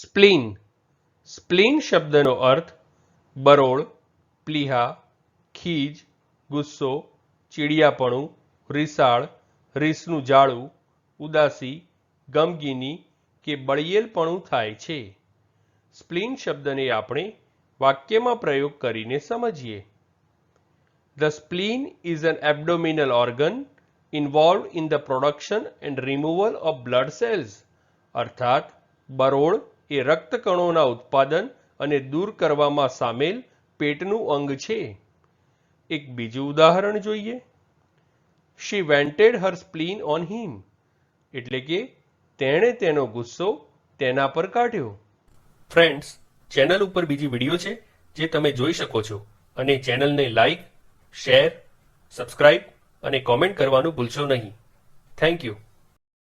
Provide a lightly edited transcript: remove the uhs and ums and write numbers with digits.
Spleen. Spleen શબ્દનો અર્થ બરોળ, પ્લીહા, ખીજ, ગુસ્સો, ચીડિયાપણું, રીસાળ, રીસનું જાળું, ઉદાસી, ગમગીની કે બળિયેલપણું થાય છે. સ્પ્લીન શબ્દને આપણે વાક્યમાં પ્રયોગ કરીને સમજીએ. The spleen is an abdominal organ involved in the production and removal of blood cells. અર્થાત બરોળ એ રક્તકણોના ઉત્પાદન અને દૂર કરવામાં સામેલ પેટનું અંગ છે. એક બીજું ઉદાહરણ જોઈએ. She vented her spleen on him. એટલે કે તેણે તેનો ગુસ્સો તેના પર કાઢ્યો. ફ્રેન્ડ્સ, ચેનલ ઉપર બીજી વિડીયો છે જે તમે જોઈ શકો છો અને ચેનલને લાઈક, શેર, સબસ્ક્રાઇબ અને કોમેન્ટ કરવાનું ભૂલશો નહીં. Thank you.